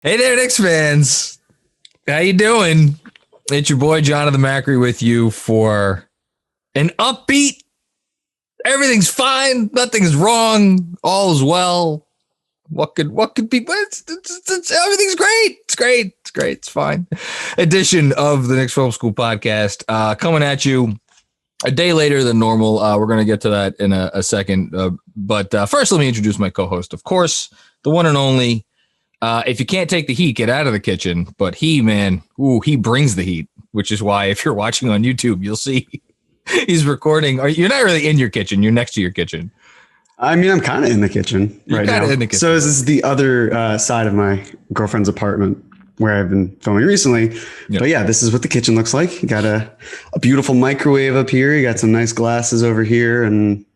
Hey there, Knicks fans. How you doing? It's your boy Jonathan Macri with you for an upbeat. Everything's fine. Nothing's wrong. All is well. What could be? Everything's great. It's great. It's great. It's fine. Edition of the Knicks Film School Podcast coming at you a day later than normal. We're going to get to that in a second. But first, let me introduce my co-host, of course, the one and only. If you can't take the heat, get out of the kitchen. But he brings the heat, which is why if you're watching on YouTube, you'll see he's recording. You're not really in your kitchen. You're next to your kitchen. I mean, I'm kind of in the kitchen right now. In the kitchen. So this is the other side of my girlfriend's apartment where I've been filming recently. Yep. But yeah, this is what the kitchen looks like. You got a beautiful microwave up here. You got some nice glasses over here and,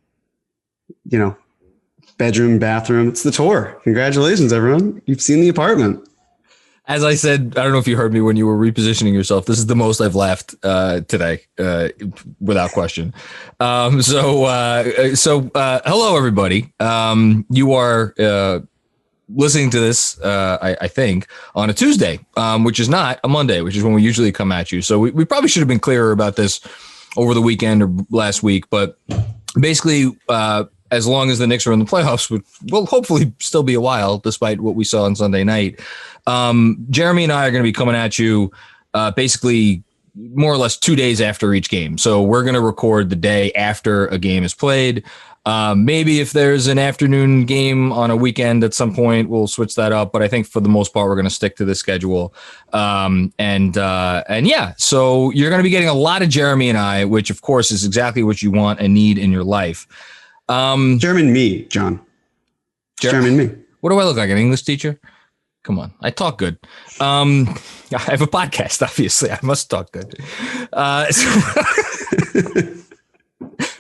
bedroom, bathroom. It's the tour. Congratulations, everyone. You've seen the apartment. As I said, I don't know if you heard me when you were repositioning yourself. This is the most I've laughed today, without question. So hello, everybody. You are listening to this, I think, on a Tuesday, which is not a Monday, which is when we usually come at you. So we probably should have been clearer about this over the weekend or last week. But basically, as long as the Knicks are in the playoffs, which will hopefully still be a while, despite what we saw on Sunday night, Jeremy and I are going to be coming at you basically more or less 2 days after each game. So we're going to record the day after a game is played. Maybe if there's an afternoon game on a weekend at some point, we'll switch that up. But I think for the most part, we're going to stick to the schedule. And yeah, so you're going to be getting a lot of Jeremy and I, which of course is exactly what you want and need in your life. German me, John. German me. What do I look like, an English teacher? Come on, I talk good. I have a podcast, obviously. I must talk good.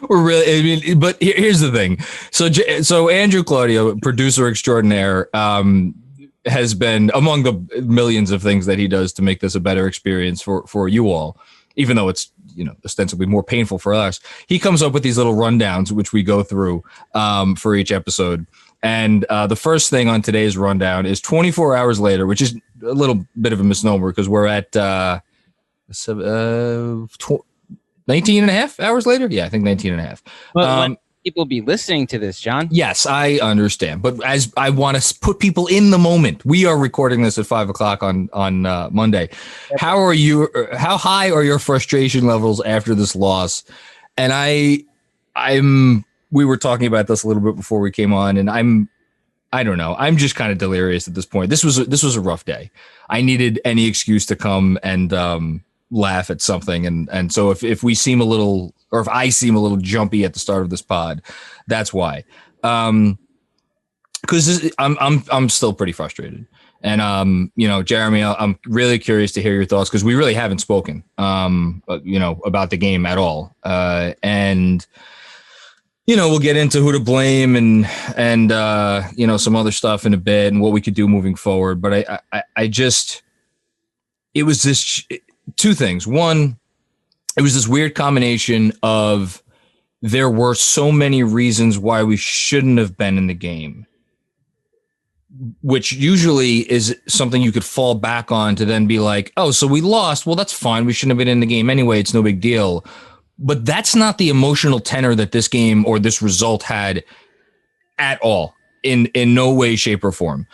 We're really, but here's the thing. So Andrew Claudio, producer extraordinaire, has been among the millions of things that he does to make this a better experience for you all, even though it's ostensibly more painful for us. He comes up with these little rundowns, which we go through for each episode. And the first thing on today's rundown is 24 hours later, which is a little bit of a misnomer because we're at 19 and a half hours later. Yeah, I think 19 and a half. Well, people be listening to this, John. Yes, I understand. But as I want to put people in the moment, we are recording this at 5:00 on Monday. How high are your frustration levels after this loss? And we were talking about this a little bit before we came on, and I don't know. I'm just kind of delirious at this point. This was a rough day. I needed any excuse to come and laugh at something. And so if we seem a little, or if I seem a little jumpy at the start of this pod, that's why. Because I'm still pretty frustrated. And Jeremy, I'm really curious to hear your thoughts because we really haven't spoken, about the game at all. And we'll get into who to blame and some other stuff in a bit and what we could do moving forward. But it was this two things. One, it was this weird combination of there were so many reasons why we shouldn't have been in the game, which usually is something you could fall back on to then be like, oh, so we lost. Well, that's fine. We shouldn't have been in the game anyway. It's no big deal. But that's not the emotional tenor that this game or this result had at all in no way, shape or form.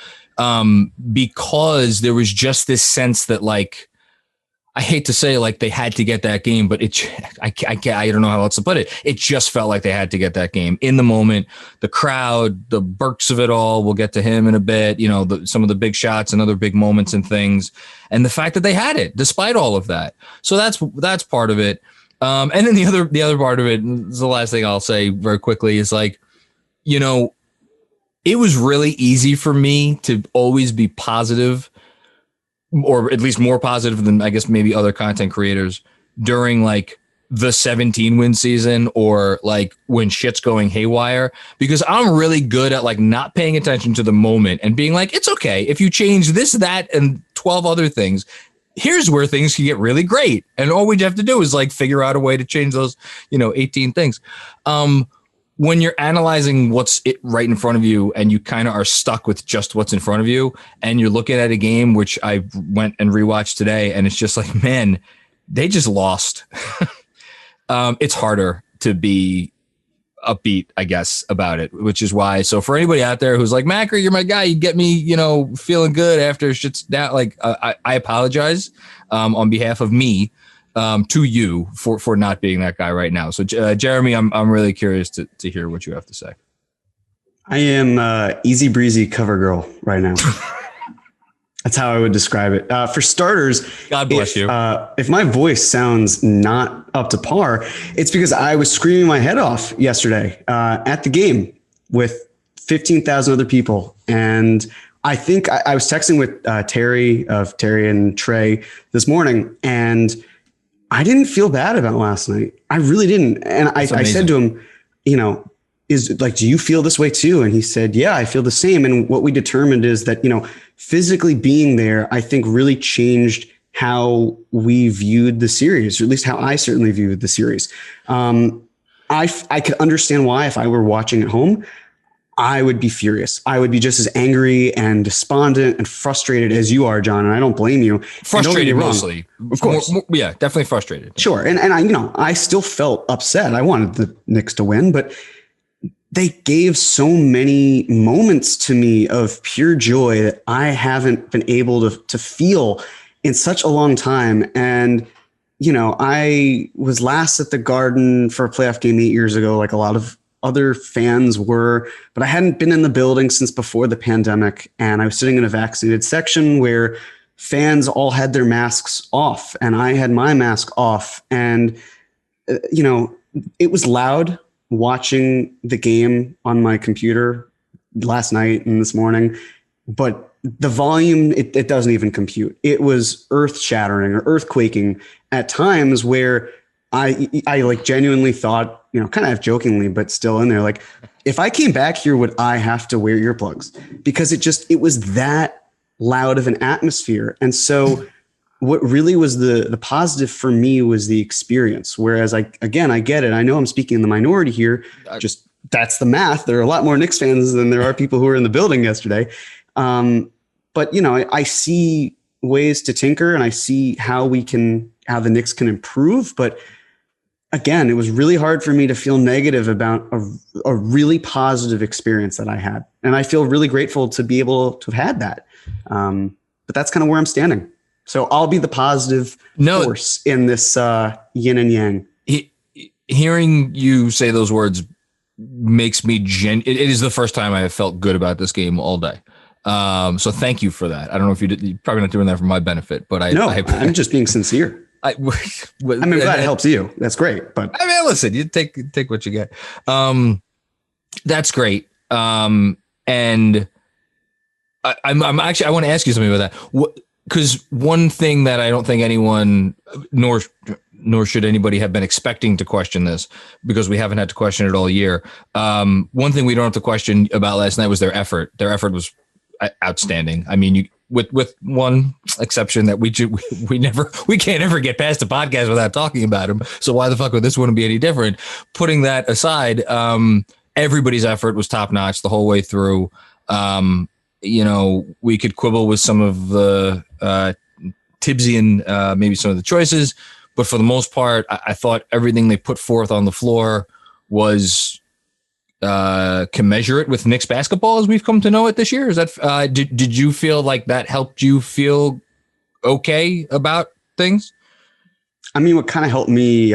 Because there was just this sense that I hate to say they had to get that game, but I don't know how else to put it. It just felt like they had to get that game in the moment. The crowd, the Burks of it all, we'll get to him in a bit, some of the big shots and other big moments and things. And the fact that they had it despite all of that. So that's part of it. And then the other part of it, the last thing I'll say very quickly is it was really easy for me to always be positive, or at least more positive than I guess maybe other content creators during the 17-win season or when shit's going haywire, because I'm really good at not paying attention to the moment and being it's okay if you change this, that, and 12 other things. Here's where things can get really great. And all we have to do is figure out a way to change those, 18 things. when you're analyzing what's right in front of you and you kind of are stuck with just what's in front of you and you're looking at a game, which I went and rewatched today, and it's just like, man, they just lost. It's harder to be upbeat, I guess, about it, which is why. So for anybody out there who's like, Macri, you're my guy, you get me, feeling good after shit's down. Like, I apologize on behalf of me to you for not being that guy right now. So Jeremy, I'm really curious to hear what you have to say. I am easy breezy cover girl right now. That's how I would describe it. For starters, God bless you. If my voice sounds not up to par, it's because I was screaming my head off yesterday at the game with 15,000 other people. And I think I was texting with Terry and Trey this morning, and I didn't feel bad about last night. I really didn't. And I said to him, do you feel this way too? And he said, yeah, I feel the same. And what we determined is that, physically being there, I think really changed how we viewed the series, or at least how I certainly viewed the series. I could understand why, if I were watching at home, I would be furious. I would be just as angry and despondent and frustrated as you are, John. And I don't blame you. Frustrated mostly. Of course. Yeah, definitely frustrated. Sure. And I still felt upset. I wanted the Knicks to win, but they gave so many moments to me of pure joy that I haven't been able to feel in such a long time. And, I was last at the Garden for a playoff game 8 years ago, like a lot of other fans were, but I hadn't been in the building since before the pandemic. And I was sitting in a vaccinated section where fans all had their masks off and I had my mask off. And, it was loud watching the game on my computer last night and this morning, but the volume, it doesn't even compute. It was earth shattering or earthquaking at times where I like genuinely thought, kind of jokingly, but still in there, like, if I came back here, would I have to wear earplugs? Because it was that loud of an atmosphere. And so what really was the positive for me was the experience. Whereas I get it. I know I'm speaking in the minority here. Just that's the math. There are a lot more Knicks fans than there are people who were in the building yesterday. But I see ways to tinker, and I see how the Knicks can improve. But again, it was really hard for me to feel negative about a really positive experience that I had. And I feel really grateful to be able to have had that. But that's kind of where I'm standing. So I'll be the positive force in this yin and yang. Hearing you say those words makes me it is the first time I have felt good about this game all day. So thank you for that. I don't know if you're probably not doing that for my benefit, but I'm just being sincere. I'm glad it helps you. That's great. But listen, you take what you get. That's great. And I'm actually, I want to ask you something about that. Because one thing that I don't think anyone, nor should anybody have been expecting to question this, because we haven't had to question it all year. One thing we don't have to question about last night was their effort. Their effort was outstanding. I mean, with one exception that we can't ever get past a podcast without talking about them. So why the fuck would this one be any different? Putting that aside, everybody's effort was top notch the whole way through. We could quibble with some of the Tibbsian, maybe some of the choices, but for the most part, I thought everything they put forth on the floor was commensurate with Knicks basketball as we've come to know it this year. Is that did you feel like that helped you feel okay about things? I mean, what kind of helped me,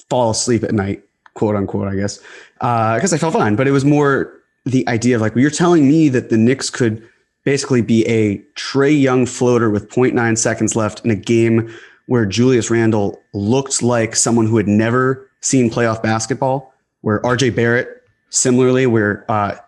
fall asleep at night, quote unquote, I guess, because I felt fine, but it was more the idea of like, well, you're telling me that the Knicks could basically be a Trae Young floater with 0.9 seconds left in a game where Julius Randle looked like someone who had never seen playoff basketball, where RJ Barrett, similarly, where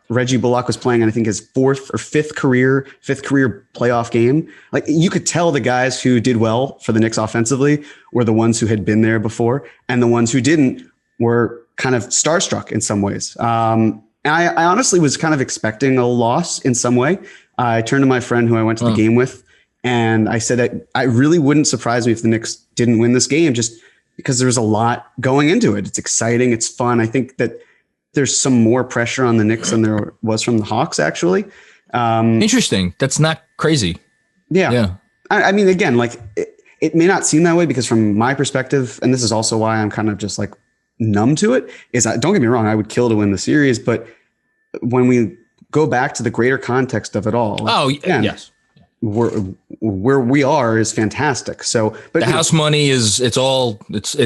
Reggie Bullock was playing, I think, his fifth career playoff game. Like, you could tell the guys who did well for the Knicks offensively were the ones who had been there before, and the ones who didn't were kind of starstruck in some ways. I honestly was kind of expecting a loss in some way. I turned to my friend who I went to the game with, and I said that I really wouldn't surprise me if the Knicks didn't win this game, just because there's a lot going into it. It's exciting. It's fun. I think that there's some more pressure on the Knicks than there was from the Hawks, actually. Interesting. That's not crazy. Yeah. I mean, again, like it may not seem that way because from my perspective, and this is also why I'm kind of just like numb to it, is don't get me wrong, I would kill to win the series. But when we go back to the greater context of it all. Again, yes. Where we are is fantastic. So, but the house money is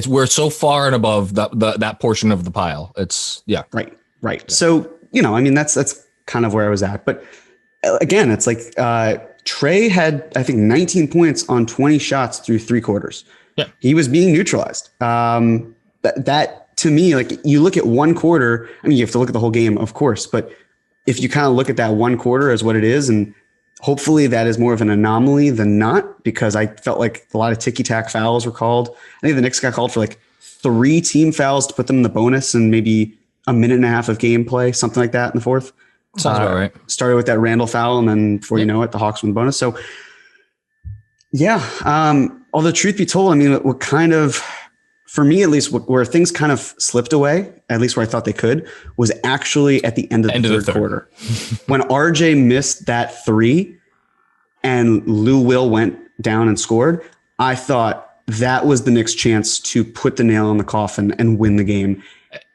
we're so far and above that portion of the pile. Right. Yeah. So, I mean, that's kind of where I was at. But again, it's like Trey had, I think, 19 points on 20 shots through 3 quarters. Yeah. He was being neutralized. That to me, like you look at one quarter, I mean, you have to look at the whole game, of course, but if you kind of look at that one quarter as what it is, and hopefully that is more of an anomaly than not, because I felt like a lot of ticky-tack fouls were called. I think the Knicks got called for like 3 team fouls to put them in the bonus and maybe a minute and a half of gameplay, something like that in the fourth. Sounds about right. Started with that Randall foul, and then before you know it, the Hawks won the bonus. So yeah, although truth be told, I mean, what kind of, for me at least, where things kind of slipped away, at least where I thought they could, was actually at the end of the third quarter. When RJ missed that 3 and Lou Will went down and scored, I thought that was the Knicks' chance to put the nail in the coffin and win the game.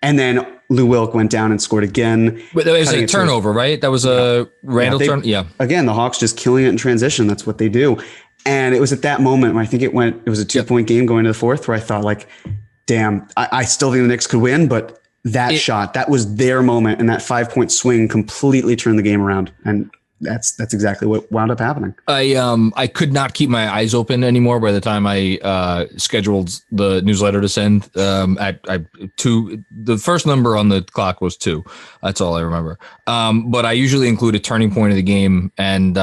And then Lou Wilk went down and scored again. But that was a turnover, right? That was a Randall turn. Yeah. Again, the Hawks just killing it in transition. That's what they do. And it was at that moment when I think it was a 2-point game going to the fourth, where I thought like, damn, I still think the Knicks could win, but that shot, that was their moment. And that 5-point swing completely turned the game around. And that's exactly what wound up happening. I could not keep my eyes open anymore by the time I scheduled the newsletter to send. At 2, the first number on the clock was 2. That's all I remember. But I usually include a turning point of the game, and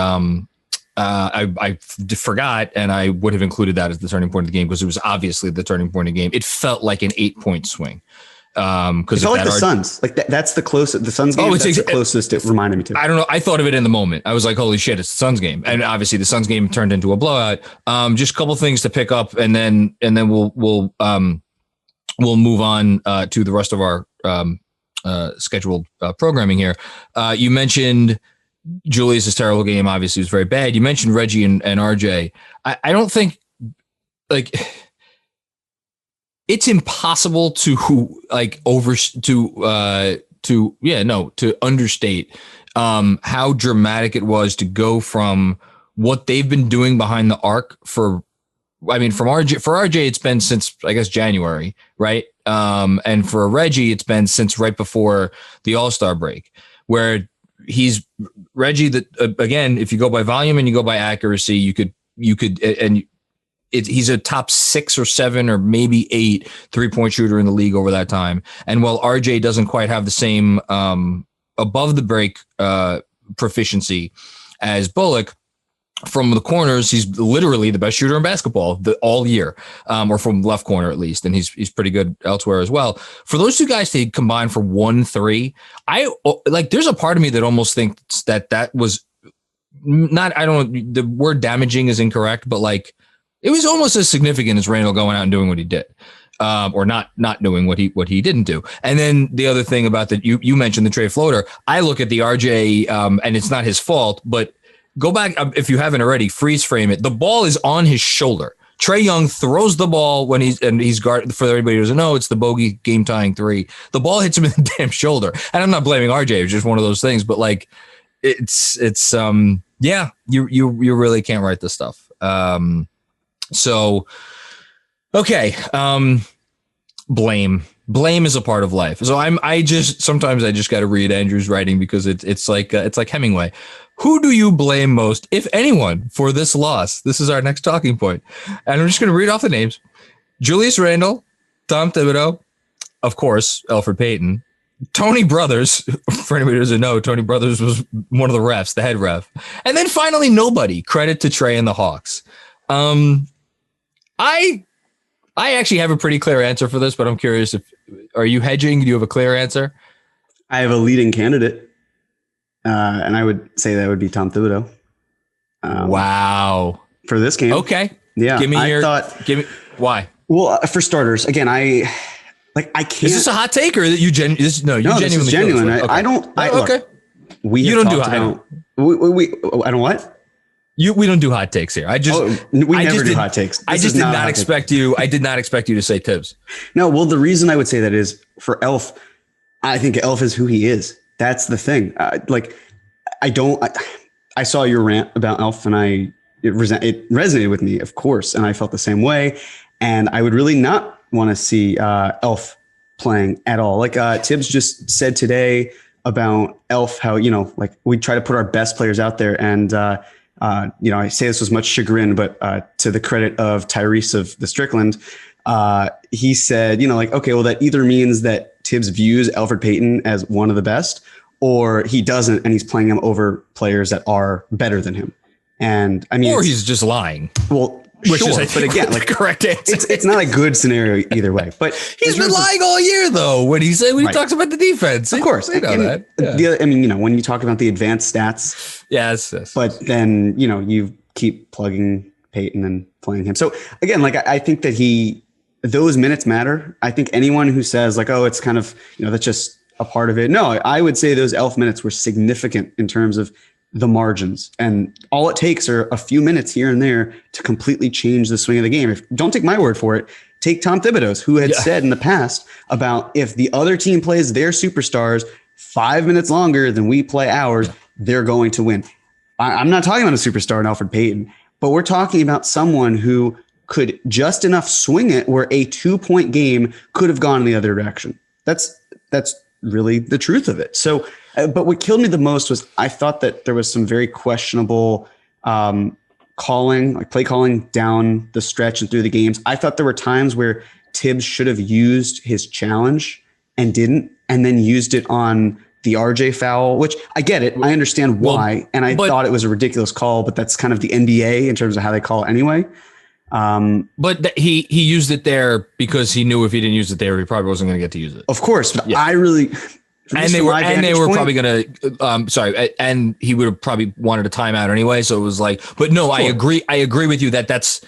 I forgot, and I would have included that as the turning point of the game because it was obviously the turning point of the game. It felt like an 8-point swing. Because it felt like the Suns, like that's the closest. The Suns game. That's the closest it reminded me to. I don't know. I thought of it in the moment. I was like, "Holy shit, it's the Suns game!" And obviously, the Suns game turned into a blowout. Just a couple things to pick up, and then we'll move on to the rest of our scheduled programming here. You mentioned Julius's terrible game. Obviously, was very bad. You mentioned Reggie and RJ. I don't think like. It's impossible to understate how dramatic it was to go from what they've been doing behind the arc from RJ it's been since I guess January, right? And for Reggie it's been since right before the All-Star break, where he's Reggie that again, if you go by volume and you go by accuracy, you could he's a top 6 or 7 or maybe 8 3-point shooter in the league over that time. And while RJ doesn't quite have the same above the break proficiency as Bullock, from the corners, he's literally the best shooter in basketball all year, or from left corner at least. And he's pretty good elsewhere as well. For those 2 guys to combine for 1-3, there's a part of me that almost thinks that was not, I don't know, the word damaging is incorrect, but like, it was almost as significant as Randall going out and doing what he did, or not doing what he didn't do. And then the other thing about that, you mentioned the Trey floater. I look at the RJ, and it's not his fault, but go back if you haven't already. Freeze frame it. The ball is on his shoulder. Trae Young throws the ball when he's guard. For everybody who doesn't know, it's the bogey game tying 3. The ball hits him in the damn shoulder. And I'm not blaming RJ. It's just one of those things. But like, it's you really can't write this stuff. So, okay. Blame is a part of life. So sometimes I just got to read Andrew's writing because it's like Hemingway. Who do you blame most, if anyone, for this loss? This is our next talking point. And I'm just going to read off the names. Julius Randle, Tom Thibodeau, of course, Elfrid Payton, Tony Brothers. For anybody who doesn't know, Tony Brothers was one of the refs, the head ref. And then finally, nobody. Credit to Trey and the Hawks. I actually have a pretty clear answer for this, but I'm curious are you hedging? Do you have a clear answer? I have a leading candidate, and I would say that would be Tom Thibodeau. Wow. For this game. Okay. Yeah. Give me why? Well, for starters, again, I can't. Is this a hot take or that you genuinely? No, this is genuine. I don't. Okay. You don't do hot. I don't what? We don't do hot takes here. We never do hot takes. I just did not expect you. I did not expect you to say Tibbs. No, well, the reason I would say that is for Elf. I think Elf is who he is. That's the thing. I saw your rant about Elf, and it resonated with me, of course, and I felt the same way. And I would really not want to see Elf playing at all. Like Tibbs just said today about Elf, how we try to put our best players out there, and I say this with much chagrin, but to the credit of Tyrese of the Strickland, he said, okay, well, that either means that Tibbs views Elfrid Payton as one of the best, or he doesn't, and he's playing him over players that are better than him. And I mean, or he's just lying. Well, which sure, is, I think, but again, the correct answer. It's not a good scenario either way. But he's been lying all year, though, when he talks about the defense. Of course, you know that. Yeah. When you talk about the advanced stats, yes. But then you keep plugging Peyton and playing him. So again, I think that those minutes matter. I think anyone who says oh, it's kind of that's just a part of it. No, I would say those Elf minutes were significant in terms of the margins, and all it takes are a few minutes here and there to completely change the swing of the game. Don't take my word for it. Take Tom Thibodeau's, who had said in the past about if the other team plays their superstars 5 minutes longer than we play ours, they're going to win. I'm not talking about a superstar in Elfrid Payton, but we're talking about someone who could just enough swing it where a 2-point game could have gone in the other direction. That's really the truth of it. So, but what killed me the most was I thought that there was some very questionable play calling down the stretch and through the games. I thought there were times where Tibbs should have used his challenge and didn't, and then used it on the RJ foul, which I get it. I understand why. And I thought it was a ridiculous call, but that's kind of the NBA in terms of how they call it anyway. But he used it there because he knew if he didn't use it there, he probably wasn't going to get to use it. Of course. But I really, and they were probably going to, and he would have probably wanted a timeout anyway. So it was but no, sure. I agree with you that's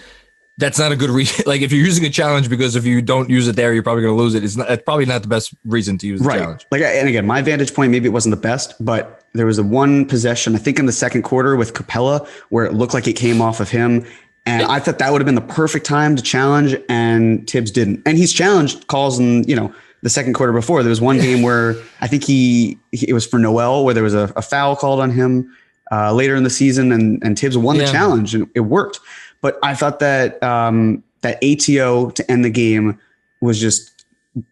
not a good reason. If you're using a challenge because if you don't use it there, you're probably going to lose it. It's probably not the best reason to use the challenge. And again, my vantage point, maybe it wasn't the best, but there was a one possession, I think in the second quarter with Capella, where it looked like it came off of him. And I thought that would have been the perfect time to challenge, and Tibbs didn't. And he's challenged calls in, the second quarter before. There was one game where I think it was for Noel, where there was a foul called on him later in the season, and Tibbs won the challenge, and it worked. But I thought that that ATO to end the game was just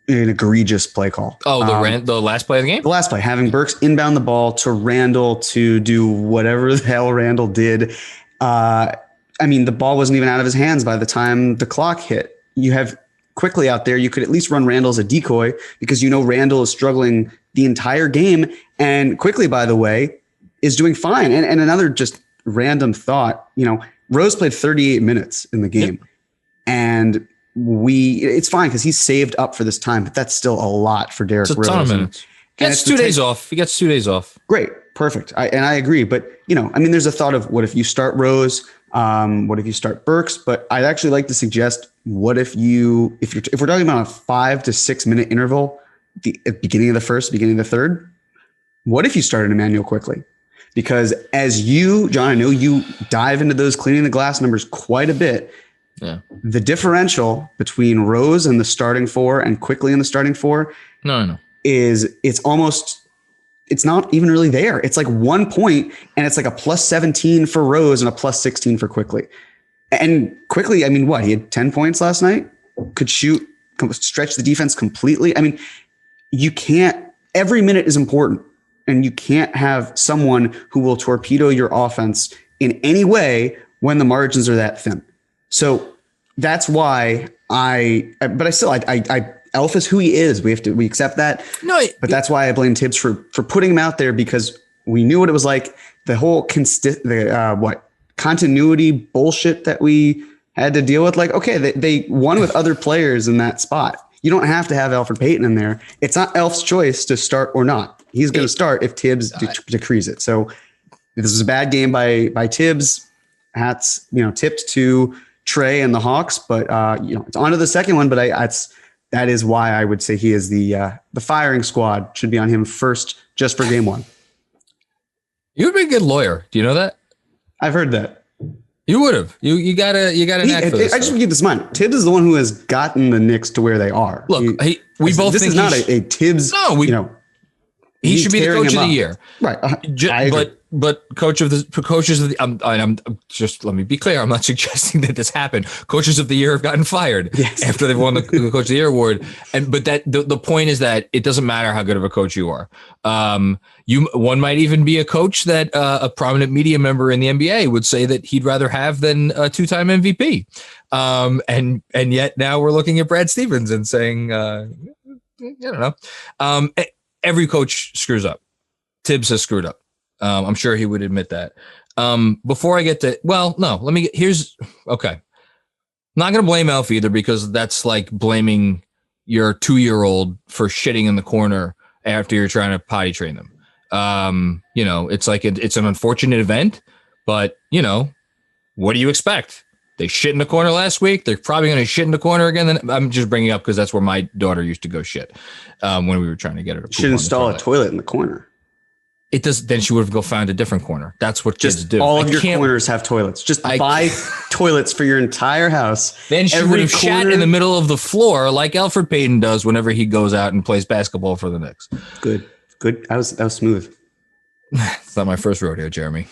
an egregious play call. Oh, the last play of the game? The last play, having Burks inbound the ball to Randall to do whatever the hell Randall did. The ball wasn't even out of his hands by the time the clock hit. You have Quickly out there. You could at least run Randall as a decoy because Randall is struggling the entire game. And Quickly, by the way, is doing fine. And another just random thought, Rose played 38 minutes in the game. Yep. And it's fine because he's saved up for this time, but that's still a lot for Derrick Rose. It's a ton of minutes. He gets 2 days off. He gets 2 days off. Great. Perfect. I agree. But, there's a thought of what if you start Rose? What if you start Burks? But I'd actually like to suggest, what if we're talking about a 5 to 6 minute interval, at beginning of the first, beginning of the third, what if you started Emmanuel Quickly? Because as John, I know you dive into those cleaning the glass numbers quite a bit. Yeah. The differential between Rose and the starting four and Quickly in the starting four. No. It's not even really there. It's 1 point, and it's a plus 17 for Rose and a plus 16 for Quickly. And Quickly, he had 10 points last night, could shoot, stretch the defense completely. You can't, every minute is important, and you can't have someone who will torpedo your offense in any way when the margins are that thin. So that's why Elf is who he is. We accept that. No, but that's why I blame Tibbs for putting him out there, because we knew what it was like. The whole continuity bullshit that we had to deal with. They won with other players in that spot. You don't have to have Elfrid Payton in there. It's not Elf's choice to start or not. He's going to start if Tibbs decrees it. So this is a bad game by Tibbs. Hats, tipped to Trey and the Hawks, but it's on to the second one. But that is why I would say he is the firing squad should be on him first, just for game one. You would be a good lawyer. Do you know that? I've heard that. You would have. You got an act for this. I just want to keep this in mind. Tibbs is the one who has gotten the Knicks to where they are. Look, we both this think is not a Tibbs. No, he should be the coach of the year, right? But coaches of the I'm just, let me be clear. I'm not suggesting that this happened. Coaches of the year have gotten fired after they've won the Coach of the Year award. But that the point is that it doesn't matter how good of a coach you are. One might even be a coach that a prominent media member in the NBA would say that he'd rather have than a 2-time MVP. And yet now we're looking at Brad Stevens and saying, I don't know. Every coach screws up. Tibbs has screwed up. I'm sure he would admit that. Before I get to, okay. I'm not going to blame Elf either, because that's like blaming your 2-year-old for shitting in the corner after you're trying to potty train them. It's like it's an unfortunate event, but what do you expect? They shit in the corner last week. They're probably going to shit in the corner again. Then I'm just bringing it up because that's where my daughter used to go shit when we were trying to get her to poop. Should install a toilet in the corner. It does. Then she would go find a different corner. That's what kids do. All of your corners have toilets. Just buy toilets for your entire house. Then she would have shat in the middle of the floor like Alfred Payton does whenever he goes out and plays basketball for the Knicks. Good. That was smooth. It's not my first rodeo, Jeremy.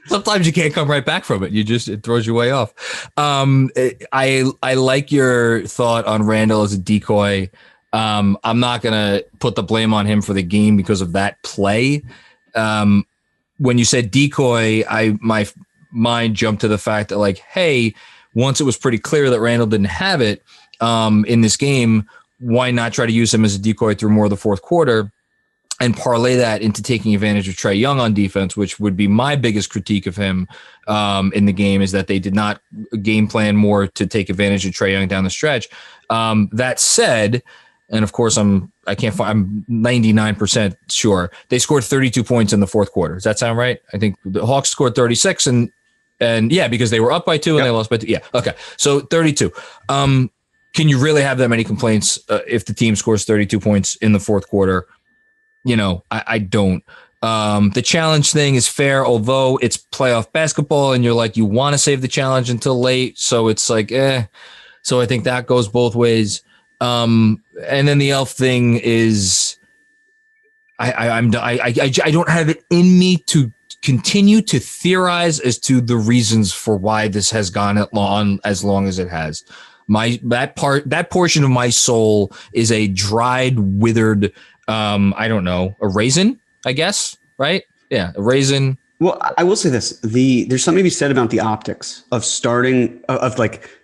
Sometimes you can't come right back from it. It throws you way off. I like your thought on Randall as a decoy. I'm not going to put the blame on him for the game because of that play. When you said decoy, my mind jumped to the fact that, like, hey, once it was pretty clear that Randall didn't have it in this game, why not try to use him as a decoy through more of the fourth quarter and parlay that into taking advantage of Trae Young on defense, which would be my biggest critique of him in the game, is that they did not game plan more to take advantage of Trae Young down the stretch. That said, and of course, I'm 99% sure they scored 32 points in the fourth quarter. Does that sound right? I think the Hawks scored 36 and yeah, because they were up by 2 and they lost by 2. Yeah. Okay. So 32. Can you really have that many complaints if the team scores 32 points in the fourth quarter? I don't. The challenge thing is fair, although it's playoff basketball and you're like, you want to save the challenge until late. So it's like, So I think that goes both ways. And then the Elf thing is, I don't have it in me to continue to theorize as to the reasons for why this has gone on as long as it has. That portion of my soul is a dried, withered, I don't know, a raisin, I guess, right? Yeah, a raisin. Well, I will say this: there's something to be said about the optics of starting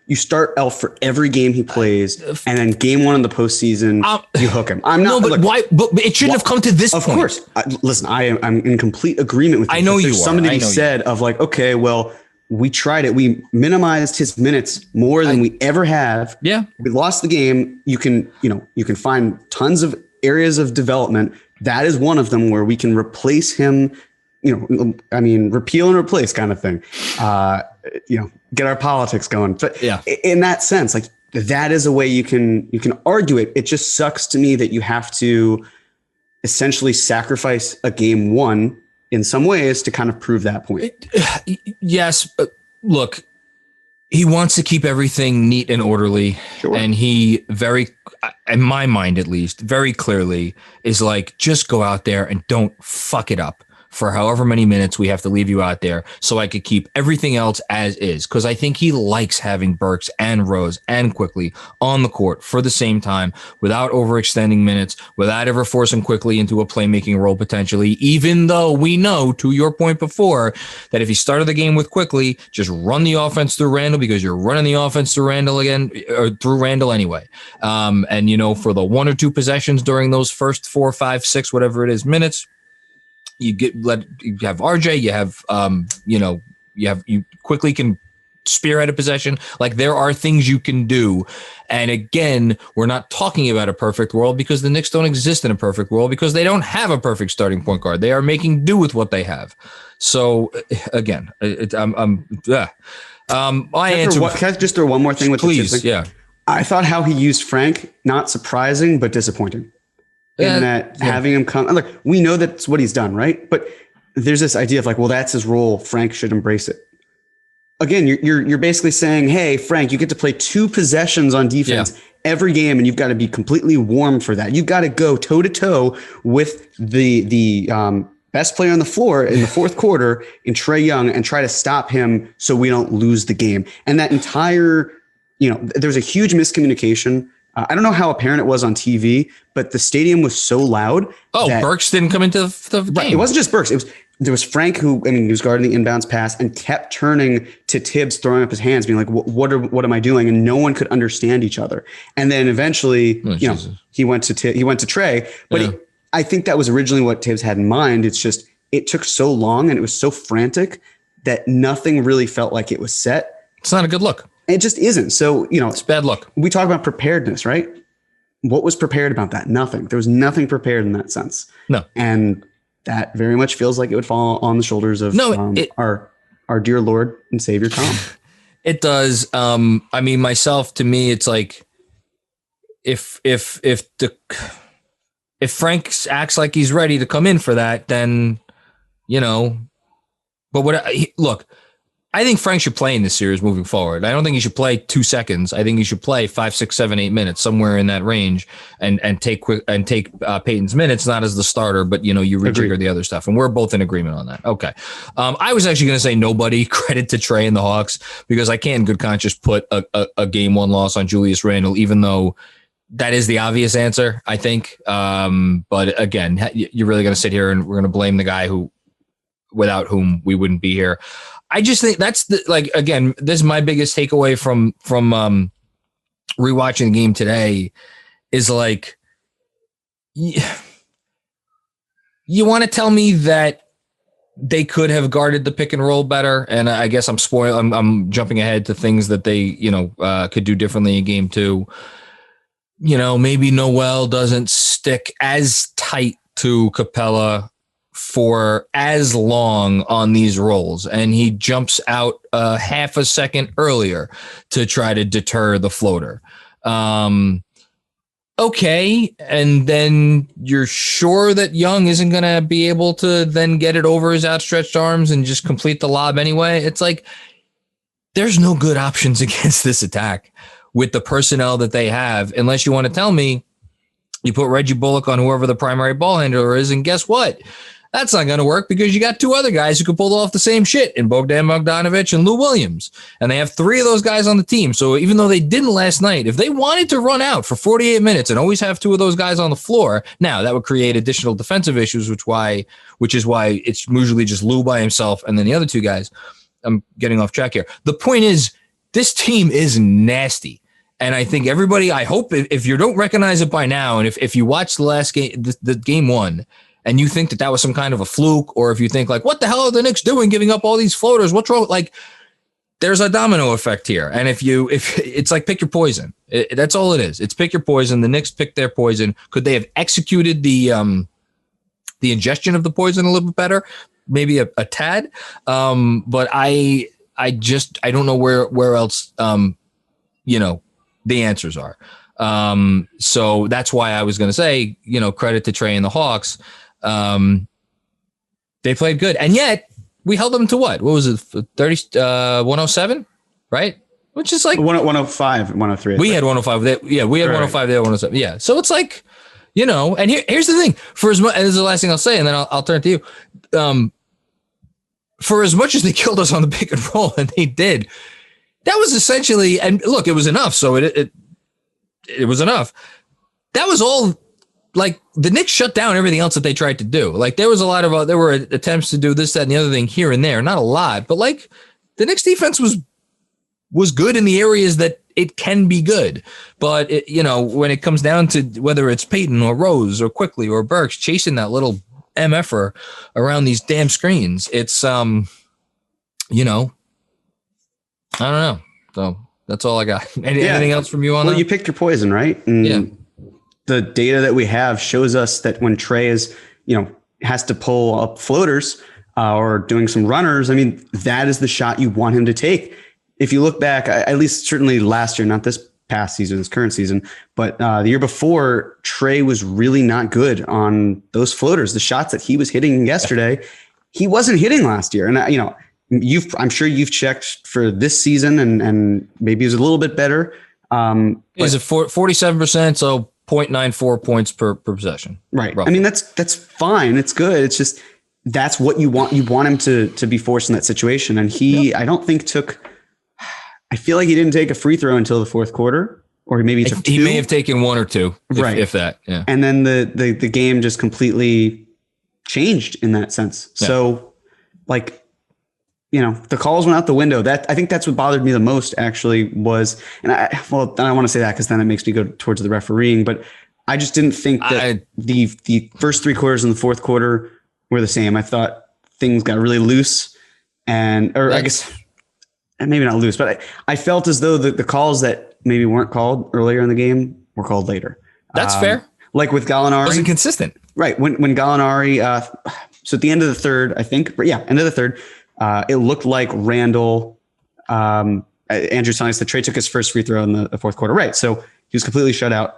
you start Elf for every game he plays, and then game one in the postseason, you hook him. I'm not. No, but why? But it shouldn't have come to this point. Of course. Listen, I'm in complete agreement with you. I know you are. There's something to be said of like, okay, well, we tried it. We minimized his minutes more than we ever have. Yeah, we lost the game. You can find tons of areas of development. That is one of them where we can replace him. Repeal and replace kind of thing. Get our politics going. But yeah, in that sense, like that is a way you can argue it. It just sucks to me that you have to essentially sacrifice a game one in some ways to kind of prove that point. Yes. Look, he wants to keep everything neat and orderly. Sure. And he in my mind, at least, very clearly is like, just go out there and don't fuck it up for however many minutes we have to leave you out there so I could keep everything else as is. Because I think he likes having Burks and Rose and Quickly on the court for the same time without overextending minutes, without ever forcing Quickly into a playmaking role potentially, even though we know, to your point before, that if he started the game with Quickly, just run the offense through Randall because you're running the offense through Randall again, or through Randall anyway. And, for the 1 or 2 possessions during those first 4, 5, 6, whatever it is, minutes, you have RJ, you Quickly can spearhead a possession. Like, there are things you can do. And again, we're not talking about a perfect world because the Knicks don't exist in a perfect world because they don't have a perfect starting point guard. They are making do with what they have. So again, my answer. Can I just throw one more thing with please? The yeah. I thought how he used Frank, not surprising, but disappointing. In that having him come, look, we know that's what he's done, right? But there's this idea of like, well, that's his role. Frank should embrace it. Again, you're basically saying, hey, Frank, you get to play 2 possessions on defense every game, and you've got to be completely warm for that. You've got to go toe to toe with the best player on the floor in the fourth quarter in Trae Young and try to stop him so we don't lose the game. And that entire, there's a huge miscommunication. I don't know how apparent it was on TV, but the stadium was so loud. Oh, Burks didn't come into the game. Right, it wasn't just Burks. There was Frank he was guarding the inbounds pass and kept turning to Tibbs, throwing up his hands, being like, what am I doing? And no one could understand each other. And then eventually, he went to Trae, but I think that was originally what Tibbs had in mind. It's just, it took so long and it was so frantic that nothing really felt like it was set. It's not a good look. It just isn't. So, it's bad luck. We talk about preparedness, right? What was prepared about that? Nothing. There was nothing prepared in that sense. No. And that very much feels like it would fall on the shoulders of our dear Lord and Savior, Tom. It does. Myself, to me, it's like if Frank acts like he's ready to come in for that, then, but look, I think Frank should play in this series moving forward. I don't think he should play 2 seconds. I think he should play 5, 6, 7, 8 minutes, somewhere in that range, and take Peyton's minutes, not as the starter, but you rejigger the other stuff. And we're both in agreement on that. Okay. I was actually going to say nobody, credit to Trae and the Hawks, because I can't in good conscience put a game 1 loss on Julius Randle, even though that is the obvious answer, I think. But again, you're really going to sit here and we're going to blame the guy without whom we wouldn't be here. I just think that's again, this is my biggest takeaway from rewatching the game today is like, you want to tell me that they could have guarded the pick and roll better. And I guess I'm jumping ahead to things that they, could do differently in game 2. Maybe Noel doesn't stick as tight to Capella for as long on these rolls, and he jumps out half a second earlier to try to deter the floater. Okay, and then you're sure that Young isn't going to be able to then get it over his outstretched arms and just complete the lob anyway? It's like, there's no good options against this attack with the personnel that they have, unless you want to tell me you put Reggie Bullock on whoever the primary ball handler is, and guess what? That's not going to work because you got 2 other guys who can pull off the same shit in Bogdan Bogdanovic and Lou Williams. And they have 3 of those guys on the team. So even though they didn't last night, if they wanted to run out for 48 minutes and always have 2 of those guys on the floor, now that would create additional defensive issues, which is why it's usually just Lou by himself and then the other 2 guys. I'm getting off track here. The point is, this team is nasty. And I think everybody, I hope if you don't recognize it by now, and if you watch the last game, the game 1, and you think that was some kind of a fluke, or if you think like, what the hell are the Knicks doing giving up all these floaters? What's wrong? Like, there's a domino effect here. And if it's like, pick your poison. That's all it is. It's pick your poison. The Knicks picked their poison. Could they have executed the ingestion of the poison a little bit better? Maybe a tad. But I don't know where else, the answers are. So that's why I was going to say, credit to Trae and the Hawks. They played good. And yet we held them to what? What was it? 107, right? Which is like 105, 103. We had 105. We had 105. They had 107. Yeah. So it's like, and here's the thing, for as much, and this is the last thing I'll say, and then I'll turn to you. For as much as they killed us on the pick and roll, and they did, that was essentially, and look, it was enough. So it was enough. That was all. Like, the Knicks shut down everything else that they tried to do. Like, there were attempts to do this, that, and the other thing here and there. Not a lot, but like, the Knicks defense was good in the areas that it can be good. But when it comes down to whether it's Peyton or Rose or Quickly or Burks chasing that little MFer around these damn screens, it's I don't know. So that's all I got. Anything else from you on that? Well, you picked your poison, right? And the data that we have shows us that when Trey is, has to pull up floaters or doing some runners, I mean, that is the shot you want him to take. If you look back, at least certainly last year, not this past season, this current season, but the year before, Trey was really not good on those floaters. The shots that he was hitting yesterday, he wasn't hitting last year. And, I'm sure you've checked for this season and maybe it was a little bit better. Is it 47%? So 0.94 points per possession. Right. Roughly. I mean, that's fine. It's good. It's just, that's what you want. You want him to be forced in that situation. And I don't think I feel like he didn't take a free throw until the fourth quarter, or maybe he took two. He may have taken one or two, if that. Yeah. And then the game just completely changed in that sense. Yeah. So the calls went out the window. I think that's what bothered me the most actually was, and I don't want to say that because then it makes me go towards the refereeing, but I just didn't think that the first three quarters and the fourth quarter were the same. I thought things got really loose I guess maybe not loose, but I felt as though the calls that maybe weren't called earlier in the game were called later. That's fair. Like with Gallinari. Wasn't consistent. Right. When Gallinari, so at the end of the third, I think, end of the third, it looked like Randall, Andrew's telling us that Trey took his first free throw in the fourth quarter. Right. So he was completely shut out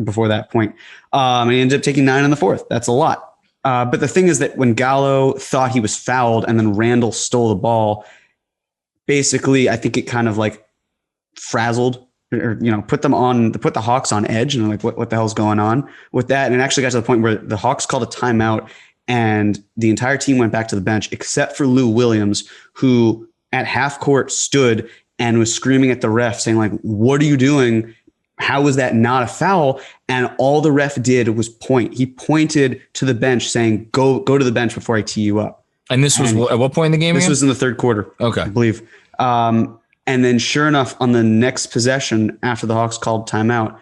before that point. And he ended up taking 9 in the fourth. That's a lot. But the thing is that when Gallo thought he was fouled and then Randall stole the ball, basically, I think it kind of like frazzled or, put the Hawks on edge and like, what the hell's going on with that? And it actually got to the point where the Hawks called a timeout and the entire team went back to the bench except for Lou Williams, who at half court stood and was screaming at the ref saying like, what are you doing? How was that not a foul? And all the ref did was point. He pointed to the bench saying, go to the bench before I tee you up. And this was at what point in the game? This was in the third quarter. Okay. I believe. And then sure enough, on the next possession after the Hawks called timeout,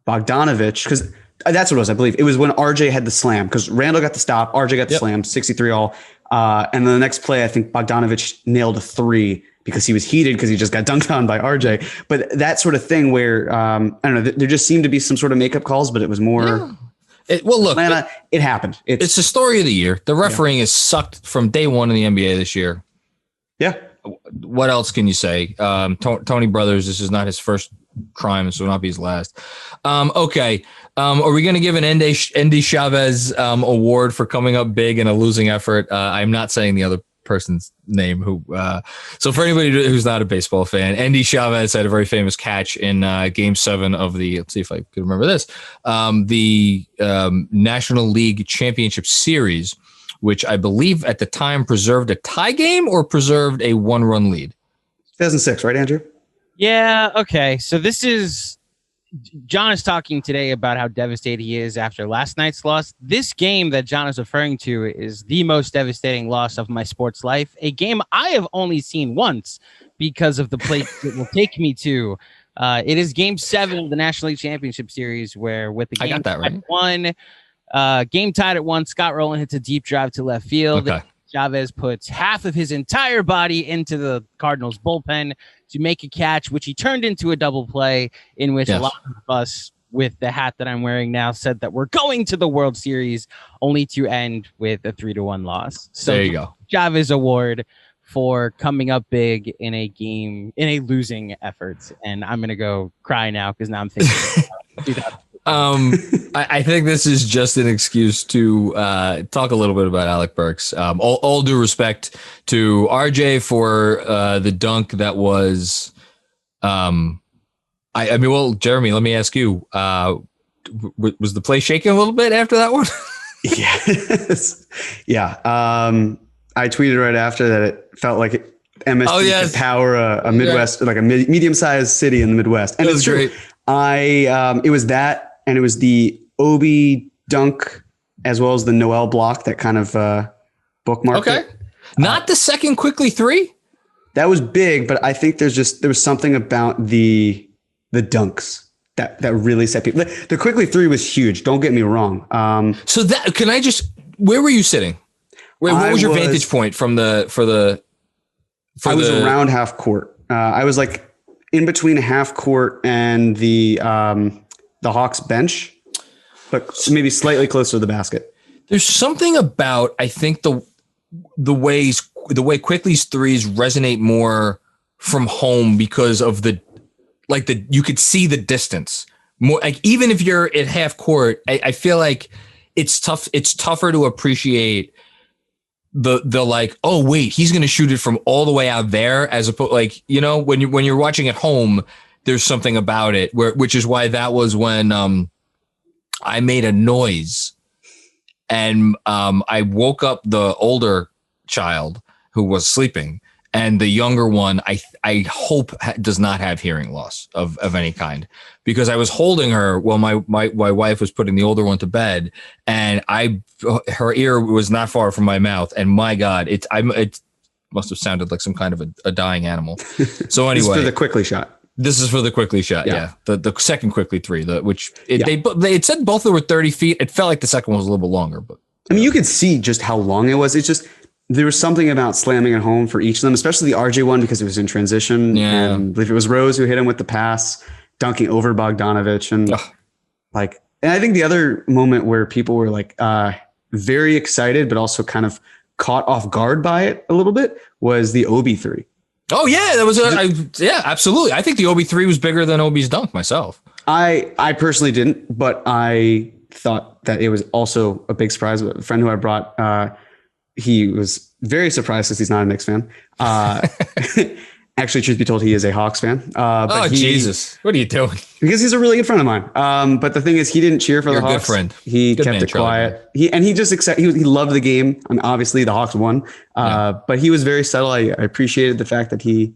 Bogdanovich, because that's what it was, I believe. It was when RJ had the slam because Randall got the stop, RJ got the slam, 63 all. And then the next play, I think Bogdanovich nailed a 3 because he was heated because he just got dunked on by RJ. But that sort of thing where, I don't know, there just seemed to be some sort of makeup calls, but it was more... Look, Atlanta, it happened. It's the story of the year. The refereeing is sucked from day one in the NBA this year. Yeah. What else can you say? Tony Brothers, this is not his first crime, so it will not be his last. Okay. Are we going to give an Andy Chavez award for coming up big in a losing effort? I'm not saying the other person's name. So for anybody who's not a baseball fan, Andy Chavez had a very famous catch in Game 7 of the. Let's see if I could remember this. The National League Championship Series, which I believe at the time preserved a tie game or preserved a 1-run lead. 2006, right, Andrew? Yeah. Okay. So John is talking today about how devastated he is after last night's loss. This game that John is referring to is the most devastating loss of my sports life. A game I have only seen once because of the place it will take me to. It is Game 7 of the National League Championship Series, where with the game I got that right. Game tied at 1, Scott Rowland hits a deep drive to left field. Okay. Chavez puts half of his entire body into the Cardinals bullpen to make a catch, which he turned into a double play in which a lot of us with the hat that I'm wearing now said that we're going to the World Series, only to end with a 3-1 loss. So there you go. Chavez award for coming up big in a game, in a losing effort. And I'm going to go cry now because now I'm thinking I think this is just an excuse to talk a little bit about Alec Burks. All due respect to RJ for the dunk that was. Well, Jeremy, let me ask you: was the play shaking a little bit after that one? Yes. Yeah. I tweeted right after that it felt like MSG could power a Midwest, like a medium-sized city in the Midwest, and it's true. Great. It was that. And it was the Obi dunk as well as the Noel block that kind of bookmarked it. Not the second quickly 3? That was big, but I think there was something about the dunks that really set people. The quickly 3 was huge. Don't get me wrong. So that where were you sitting? What was your vantage point I was around half court. I was like in between half court and the Hawks bench, but maybe slightly closer to the basket. There's something about, I think, the way Quickly's threes resonate more from home because of you could see the distance more. Like even if you're at half court, I feel like it's tough. It's tougher to appreciate the like, oh wait, he's going to shoot it from all the way out there, as opposed, like, you know, when you're watching at home, there's something about it which is why that was when I made a noise and I woke up the older child who was sleeping, and the younger one I hope does not have hearing loss of any kind, because I was holding her while my wife was putting the older one to bed, and her ear was not far from my mouth, and my God, it must have sounded like some kind of a dying animal. So anyway, this is for the Quickly shot. This is for the Quickly shot. Yeah. The second Quickly three, they said both of them were 30 feet. It felt like the second one was a little bit longer, but I mean, you could see just how long it was. It's just, there was something about slamming it home for each of them, especially the RJ one, because it was in transition. Yeah. And if it was Rose who hit him with the pass, dunking over Bogdanovich. And and I think the other moment where people were like very excited, but also kind of caught off guard by it a little bit, was the Obi three. Oh yeah, that was absolutely. I think the Obi three was bigger than Obi's dunk myself. I personally didn't, but I thought that it was also a big surprise. A friend who I brought, he was very surprised because he's not a Knicks fan. Actually, truth be told, he is a Hawks fan. Jesus, what are you doing? Because he's a really good friend of mine. But the thing is, he didn't cheer for the Hawks. Good friend. He kept it quiet. He just he loved the game. I mean, obviously the Hawks won. But he was very subtle. I appreciated the fact that he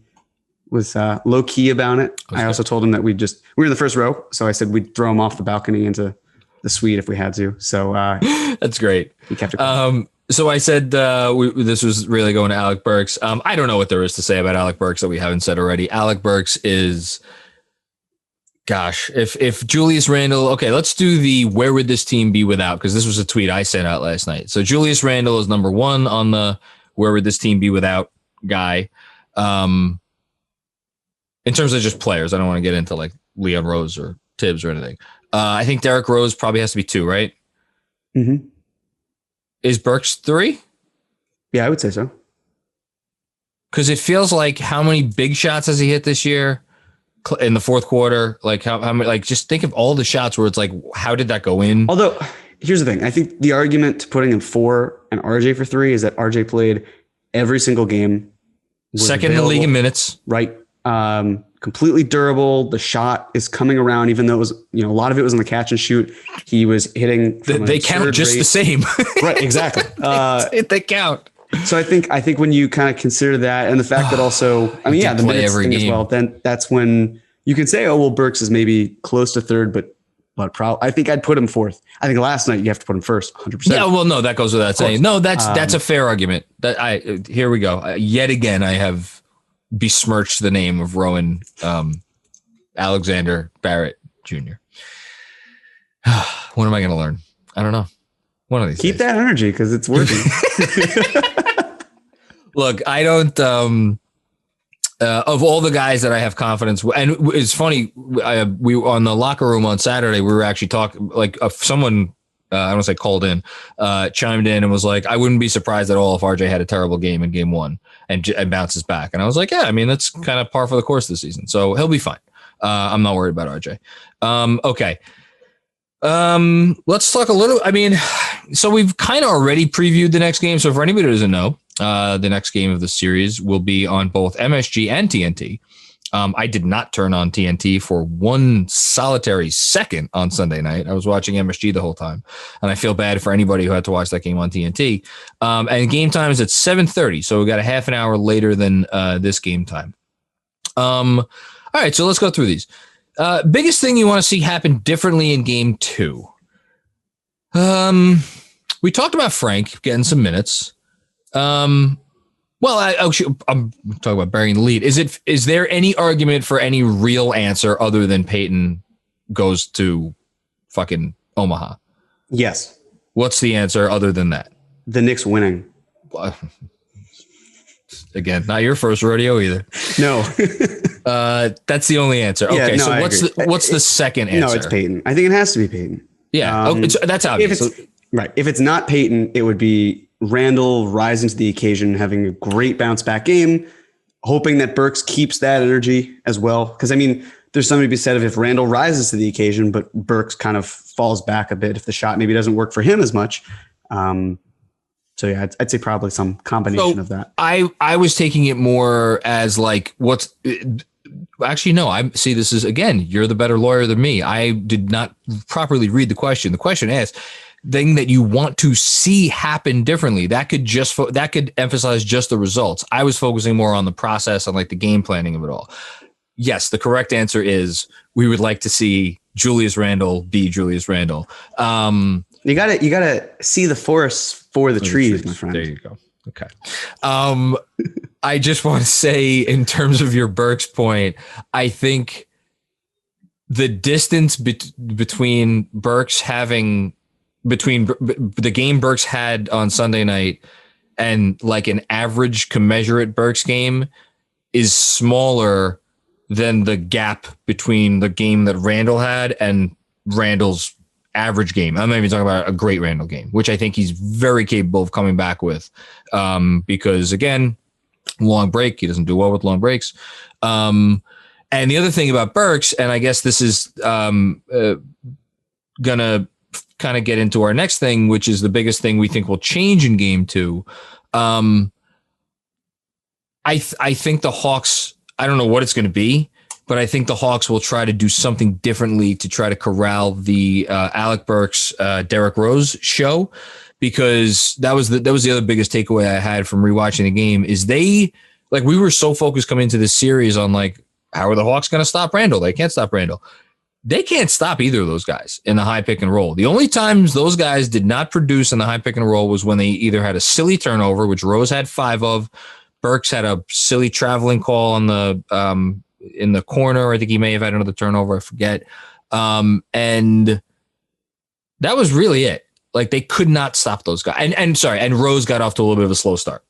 was low key about it. I also told him that we were in the first row, so I said we'd throw him off the balcony into the suite if we had to. So that's great. He kept it quiet. So I said this was really going to Alec Burks. I don't know what there is to say about Alec Burks that we haven't said already. Alec Burks is, gosh, if Julius Randle, okay, let's do the where would this team be without, because this was a tweet I sent out last night. So Julius Randle is number one on the where would this team be without guy. In terms of just players, I don't want to get into like Leon Rose or Tibbs or anything. I think Derrick Rose probably has to be 2, right? Mm-hmm. Is Burks 3? Yeah, I would say so. Because it feels like, how many big shots has he hit this year in the fourth quarter? Like how many? Like, just think of all the shots where it's like, how did that go in? Although, here's the thing: I think the argument to putting in 4 and RJ for 3 is that RJ played every single game, second in the league in minutes, right? Completely durable. The shot is coming around, even though it was, a lot of it was on the catch and shoot. He was hitting. They count just the same. Right. Exactly. They count. So I think when you kind of consider that, and the fact that also, the minutes thing as well, then that's when you can say, oh, well, Burks is maybe close to 3rd, but I think I'd put him 4th. I think last night you have to put him 1st, 100%. Yeah, well, no, that goes without saying. No, that's a fair argument. Here we go. Yet again, I have besmirched the name of Rowan Alexander Barrett Jr. When am I going to learn? I don't know. One of these Keep days. that energy because it's working. Look, I don't. Of all the guys that I have confidence, and it's funny, we on the locker room on Saturday, we were actually talking, like someone, I don't want to say called in, chimed in and was like, I wouldn't be surprised at all if RJ had a terrible game in game 1 and bounces back. And I was like, yeah, that's kind of par for the course this season. So he'll be fine. I'm not worried about RJ. Okay. Let's talk a little, so we've kind of already previewed the next game. So for anybody who doesn't know, the next game of the series will be on both MSG and TNT. I did not turn on TNT for one solitary second on Sunday night. I was watching MSG the whole time, and I feel bad for anybody who had to watch that game on TNT. And game time is at 7:30, so we got a half an hour later than this game time. All right, so let's go through these. Biggest thing you want to see happen differently in game 2. We talked about Frank getting some minutes. Well, I'm talking about burying the lead. Is there any argument for any real answer other than Peyton goes to fucking Omaha? Yes. What's the answer other than that? The Knicks winning. Again, not your first rodeo either. No. That's the only answer. Yeah, okay, no, so what's the second answer? No, it's Peyton. I think it has to be Peyton. Yeah, that's obvious. Right. If it's not Peyton, it would be Randall rising to the occasion, having a great bounce back game, hoping that Burks keeps that energy as well. Because, I mean, there's something to be said of if Randall rises to the occasion, but Burks kind of falls back a bit if the shot maybe doesn't work for him as much. So, yeah, I'd say probably some combination of that. I was taking it more as like actually, no, I see this is, again, you're the better lawyer than me. I did not properly read the question. The question asks, thing that you want to see happen differently. That could emphasize just the results. I was focusing more on the process, on like the game planning of it all. Yes, the correct answer is we would like to see Julius Randle be Julius Randle. You gotta see the forest for the trees, my friend. There you go. Okay. I just want to say, in terms of your Burks point, I think the distance between the game Burks had on Sunday night and like an average commensurate Burks game is smaller than the gap between the game that Randall had and Randall's average game. I'm not even talking about a great Randall game, which I think he's very capable of coming back with. Because again, long break, he doesn't do well with long breaks. And the other thing about Burks, and I guess this is gonna kind of get into our next thing, which is the biggest thing we think will change in game 2. I think the Hawks, I don't know what it's going to be, but I think the Hawks will try to do something differently to try to corral the Alec Burks, Derrick Rose show, because that was the other biggest takeaway I had from rewatching the game is we were so focused coming into this series on like, how are the Hawks going to stop Randall? They can't stop Randall. They can't stop either of those guys in the high pick and roll. The only times those guys did not produce in the high pick and roll was when they either had a silly turnover, which Rose had 5 of. Burks had a silly traveling call on the in the corner. I think he may have had another turnover. I forget. And that was really it. Like, they could not stop those guys. And Rose got off to a little bit of a slow start.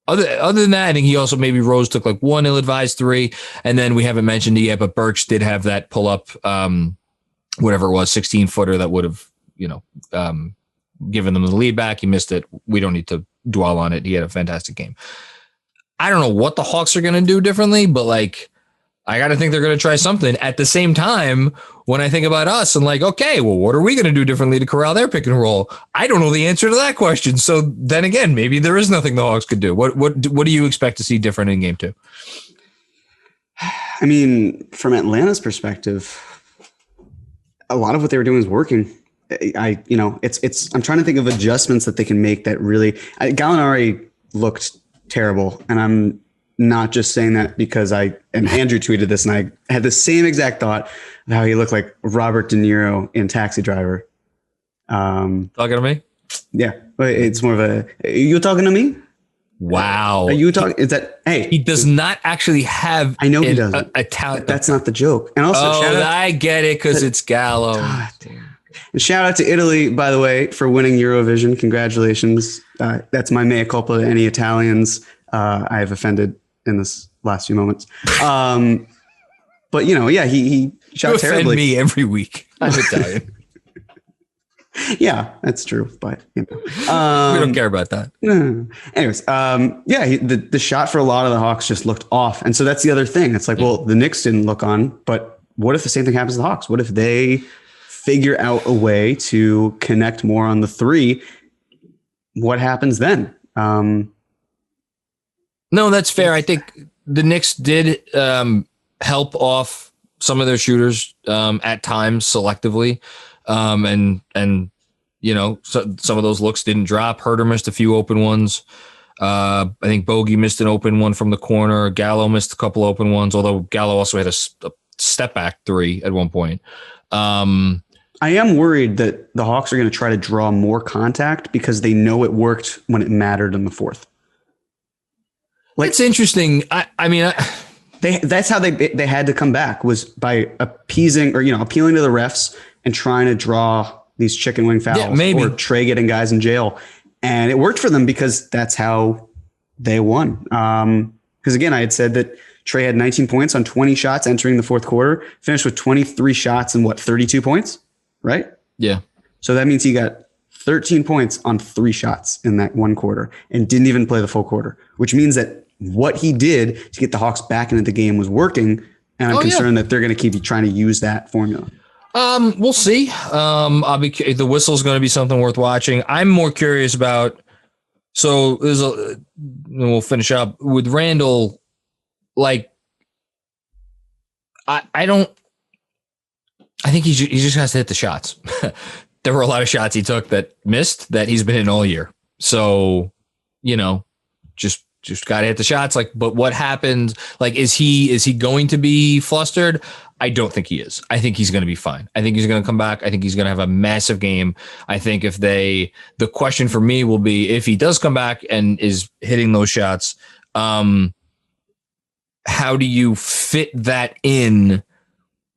Other than that, I think he also maybe Rose took like 1 ill-advised 3, and then we haven't mentioned it yet, but Burks did have that pull-up, whatever it was, 16-footer that would have, given them the lead back. He missed it. We don't need to dwell on it. He had a fantastic game. I don't know what the Hawks are going to do differently, but like, I got to think they're going to try something. At the same time, when I think about us and like, okay, well, what are we going to do differently to corral their pick and roll? I don't know the answer to that question. So then again, maybe there is nothing the Hawks could do. What do you expect to see different in game 2? I mean, from Atlanta's perspective, a lot of what they were doing is working. I'm trying to think of adjustments that they can make that really, Gallinari looked terrible, and I'm not just saying that because and Andrew tweeted this, and I had the same exact thought of how he looked like Robert De Niro in Taxi Driver. Talking to me? Yeah, but it's more of are you talking to me? Wow. Are you talking? Is that, hey? He does not actually have. I know he doesn't. A talent. That's not the joke. And also, I get it because it's Gallo. God damn. And shout out to Italy, by the way, for winning Eurovision. Congratulations. That's my mea culpa to any Italians I have offended in this last few moments. But he shot terribly. Offend me every week. I'm Italian. Yeah, that's true. But we don't care about that. Anyways, the shot for a lot of the Hawks just looked off, and so that's the other thing. It's like, well, the Knicks didn't look on, but what if the same thing happens to the Hawks? What if they figure out a way to connect more on the 3? What happens then? No, that's fair. I think the Knicks did help off some of their shooters at times selectively. So some of those looks didn't drop. Herter missed a few open ones. I think Bogey missed an open one from the corner. Gallo missed a couple open ones, although Gallo also had a step back 3 at one point. I am worried that the Hawks are going to try to draw more contact because they know it worked when it mattered in the 4th. Like, it's interesting. That's how they had to come back, was by appeasing or appealing to the refs and trying to draw these chicken wing fouls, or Trey getting guys in jail, and it worked for them because that's how they won. Because again, I had said that Trey had 19 points on 20 shots entering the fourth quarter, finished with 23 shots and 32 points, right? Yeah. So that means he got 13 points on 3 shots in that one quarter and didn't even play the full quarter, which means that what he did to get the Hawks back into the game was working. And I'm concerned that they're going to keep trying to use that formula. We'll see. The whistle's going to be something worth watching. I'm more curious about. So we'll finish up with Randall. Like, I think he just has to hit the shots. There were a lot of shots he took that missed that he's been in all year. So, just got to hit the shots. Like, but what happened? Like, is he going to be flustered? I don't think he is. I think he's going to be fine. I think he's going to come back. I think he's going to have a massive game. I think the question for me will be if he does come back and is hitting those shots, how do you fit that in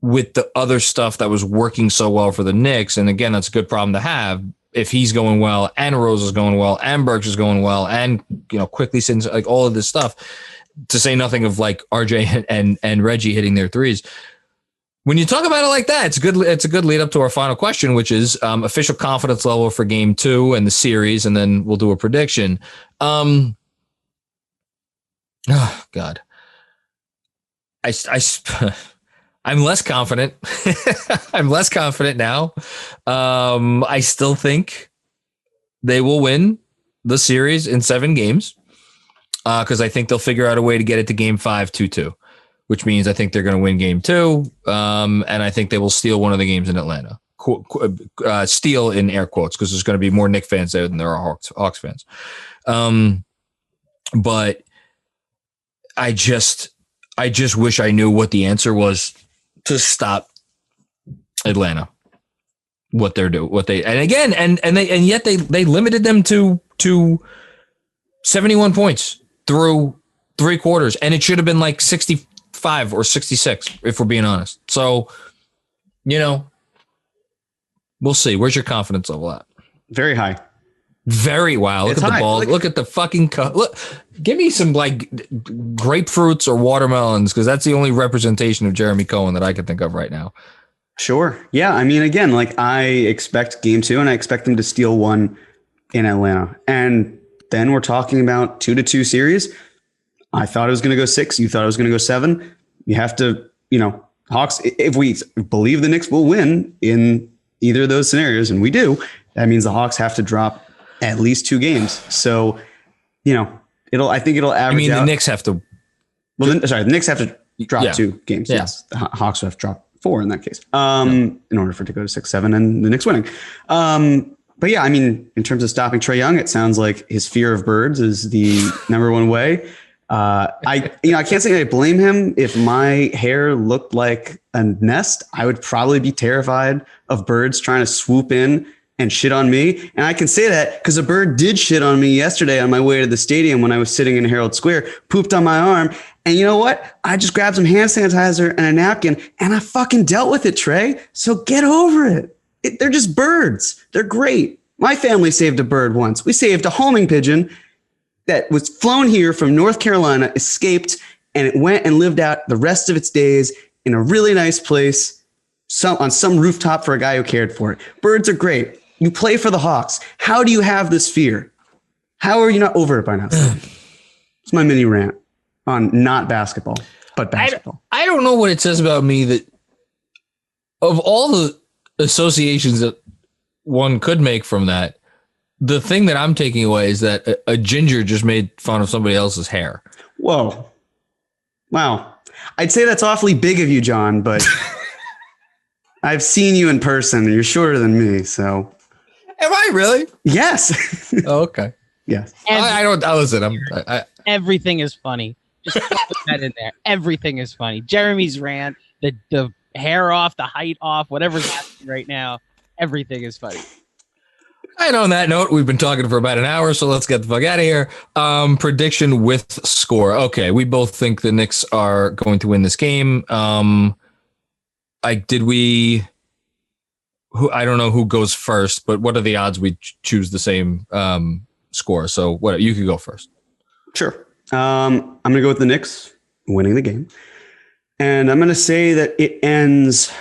with the other stuff that was working so well for the Knicks? And again, that's a good problem to have if he's going well and Rose is going well and Burks is going well and, quickly since like all of this stuff, to say nothing of like RJ and Reggie hitting their threes. When you talk about it like that, it's a good lead up to our final question, which is official confidence level for game 2 and the series. And then we'll do a prediction. Oh God. I'm less confident. I'm less confident now. I still think they will win the series in 7 games because I think they'll figure out a way to get it to game 5 2-2, which means I think they're going to win game 2. And I think they will steal one of the games in Atlanta. Steal in air quotes because there's going to be more Knicks fans there than there are Hawks fans. But I just wish I knew what the answer was to stop Atlanta. What they're doing, and yet they limited them to 71 points through 3 quarters, and it should have been like 65 or 66 if we're being honest. So, we'll see. Where's your confidence level at? Very high. Very wow. Look at the ball. Look at the fucking look. Give me some like grapefruits or watermelons because that's the only representation of Jeremy Cohen that I can think of right now. Sure. Yeah. I mean, again, like I expect game 2 and I expect them to steal one in Atlanta. And then we're talking about 2-2 series. I thought it was going to go 6. You thought it was going to go 7. You have to, Hawks, if we believe the Knicks will win in either of those scenarios, and we do, that means the Hawks have to drop at least 2 games. So, I think it'll average out. The Knicks have to. Well, the Knicks have to drop 2 games. Yeah. Yes. The Hawks have to drop 4 in that case, in order for it to go to 6-7 and the Knicks winning. But yeah, I mean, in terms of stopping Trae Young, it sounds like his fear of birds is the number one way. I can't say I blame him. If my hair looked like a nest, I would probably be terrified of birds trying to swoop in and shit on me. And I can say that because a bird did shit on me yesterday on my way to the stadium when I was sitting in Herald Square, pooped on my arm. And you know what? I just grabbed some hand sanitizer and a napkin and I fucking dealt with it, Trey. So get over it. They're just birds. They're great. My family saved a bird once. We saved a homing pigeon that was flown here from North Carolina, escaped, and it went and lived out the rest of its days in a really nice place on some rooftop for a guy who cared for it. Birds are great. You play for the Hawks. How do you have this fear? How are you not over it by now? It's my mini rant on not basketball, but basketball. I don't know what it says about me that of all the associations that one could make from that, the thing that I'm taking away is that a ginger just made fun of somebody else's hair. Whoa. Wow. I'd say that's awfully big of you, John, but I've seen you in person and you're shorter than me, so. Am I really? Yes. Oh, okay. Yes. Listen. Everything is funny. Just put that in there. Everything is funny. Jeremy's rant, the hair off, the height off, whatever's happening right now. Everything is funny. And on that note, we've been talking for about an hour, so let's get the fuck out of here. Prediction with score. Okay, we both think the Knicks are going to win this game. I don't know who goes first, but what are the odds we choose the same score? So what you could go first. Sure. I'm going to go with the Knicks winning the game. And I'm going to say that it ends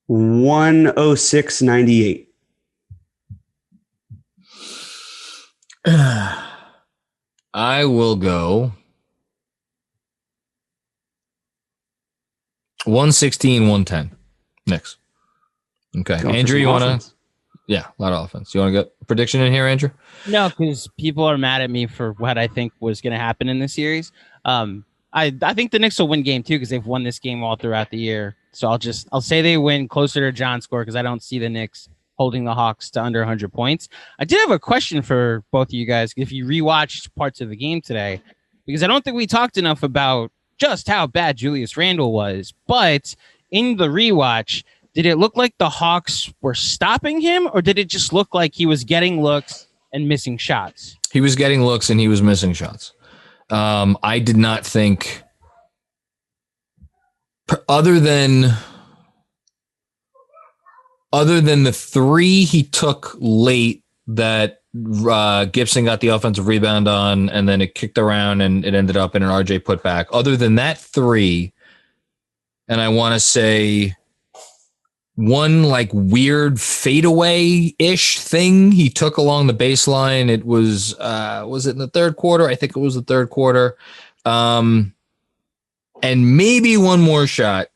106-98. I will go 116-110. Knicks. Okay. Andrew, you want to? Yeah, a lot of offense. You want to get a prediction in here, Andrew? No, because people are mad at me for what I think was going to happen in this series. I think the Knicks will win game 2 because they've won this game all throughout the year. So I'll say they win closer to John's score because I don't see the Knicks holding the Hawks to under 100 points. I did have a question for both of you guys. If you rewatched parts of the game today, because I don't think we talked enough about just how bad Julius Randle was, but in the rewatch, did it look like the Hawks were stopping him, or did it just look like he was getting looks and missing shots? He was getting looks and he was missing shots. I did not think, other than the 3 he took late that Gibson got the offensive rebound on, and then it kicked around and it ended up in an RJ putback. Other than that 3, and I want to say one like weird fadeaway-ish thing he took along the baseline. It was it in the third quarter? I think it was the third quarter. And maybe one more shot.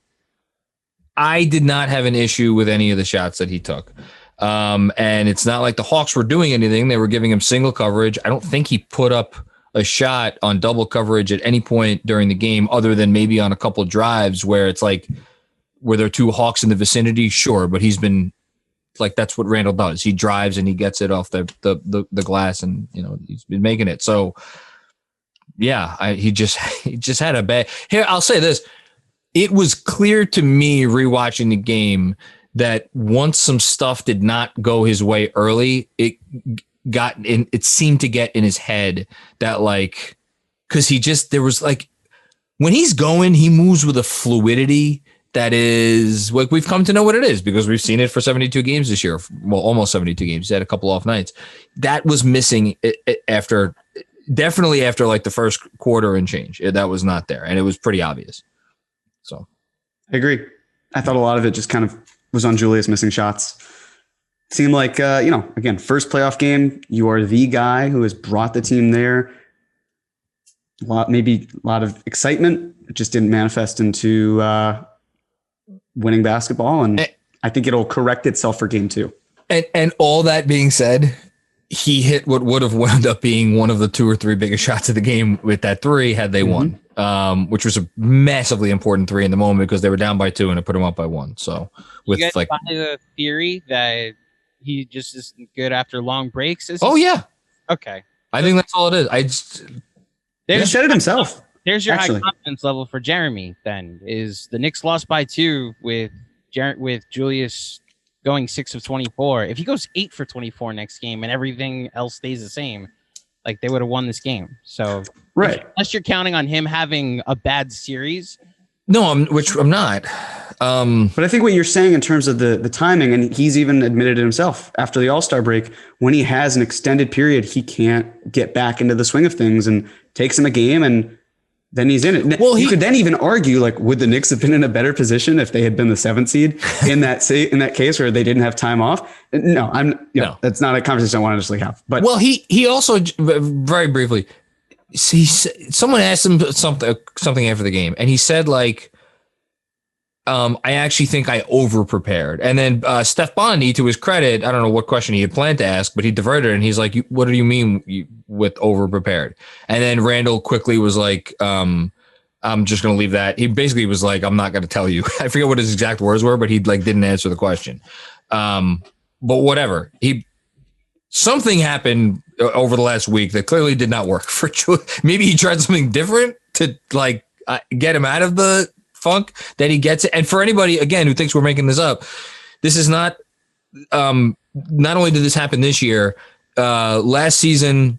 I did not have an issue with any of the shots that he took. And it's not like the Hawks were doing anything. They were giving him single coverage. I don't think he put up a shot on double coverage at any point during the game, other than maybe on a couple drives where it's like, were there 2 Hawks in the vicinity? Sure. But he's been like, that's what Randle does. He drives and he gets it off the glass, and, he's been making it. So yeah, he just had a bad here. I'll say this. It was clear to me rewatching the game that once some stuff did not go his way early, it seemed to get in his head that like, cause there was like, when he's going, he moves with a fluidity that is like, we've come to know what it is because we've seen it for 72 games this year. Well, almost 72 games. He had a couple off nights. That was missing definitely after like the first quarter and change. That was not there. And it was pretty obvious. So I agree. I thought a lot of it just kind of was on Julius missing shots. Seemed like, again, first playoff game, you are the guy who has brought the team there. Maybe a lot of excitement. It just didn't manifest into winning basketball. And I think it'll correct itself for game 2. And all that being said, he hit what would have wound up being one of the 2 or 3 biggest shots of the game with that 3 had they won, which was a massively important 3 in the moment because they were down by 2 and it put them up by 1. So with you guys buy the theory that he just isn't good after long breaks? Yeah. Okay. I think that's all it is. He said it himself. There's your high confidence level for Jeremy. Then is the Knicks lost by 2 with Julius going 6 of 24. If he goes 8 for 24 next game and everything else stays the same, like they would have won this game. So right, unless you're counting on him having a bad series. No, I'm not. But I think what you're saying in terms of the timing, and he's even admitted it himself after the All-Star break, when he has an extended period, he can't get back into the swing of things, and takes him a game and then he's in it. Well, you could then even argue, like, would the Knicks have been in a better position if they had been the 7th seed in that case where they didn't have time off? No, that's not a conversation I want to just like have. But he also, very briefly, someone asked him something after the game, and he said like, I actually think I over prepared. And then Steph Bondi, to his credit, I don't know what question he had planned to ask, but he diverted and he's like, what do you mean with over prepared? And then Randall quickly was like, I'm just going to leave that. He basically was like, I'm not going to tell you. I forget what his exact words were, but he like didn't answer the question. But whatever. Something happened over the last week that clearly did not work for Julius. Maybe he tried something different to like get him out of the funk that he gets it. And for anybody again who thinks we're making this up, this is not only did this happen this year, last season,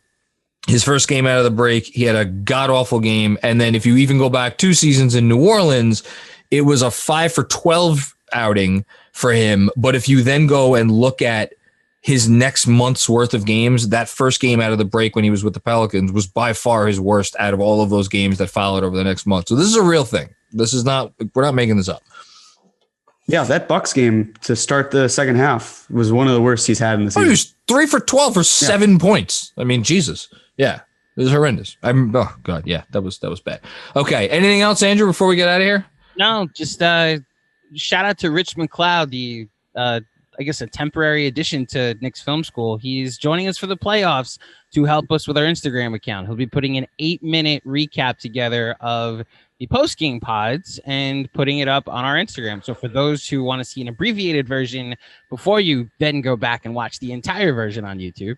his first game out of the break, he had a god awful game. And then if you even go back 2 seasons in New Orleans, it was a 5 for 12 outing for him. But if you then go and look at his next month's worth of games, that first game out of the break when he was with the Pelicans was by far his worst out of all of those games that followed over the next month. So this is a real thing. We're not making this up. Yeah, that Bucks game to start the second half was one of the worst he's had in the season. He was 3 for 12 for 7 points. I mean, Jesus. Yeah, it was horrendous. Oh, God. Yeah, that was bad. Okay. Anything else, Andrew, before we get out of here? No, just shout out to Rich McLeod, the I guess a temporary addition to Knicks Film School. He's joining us for the playoffs to help us with our Instagram account. He'll be putting an 8-minute recap together of the post-game pods and putting it up on our Instagram. So for those who want to see an abbreviated version before you then go back and watch the entire version on YouTube,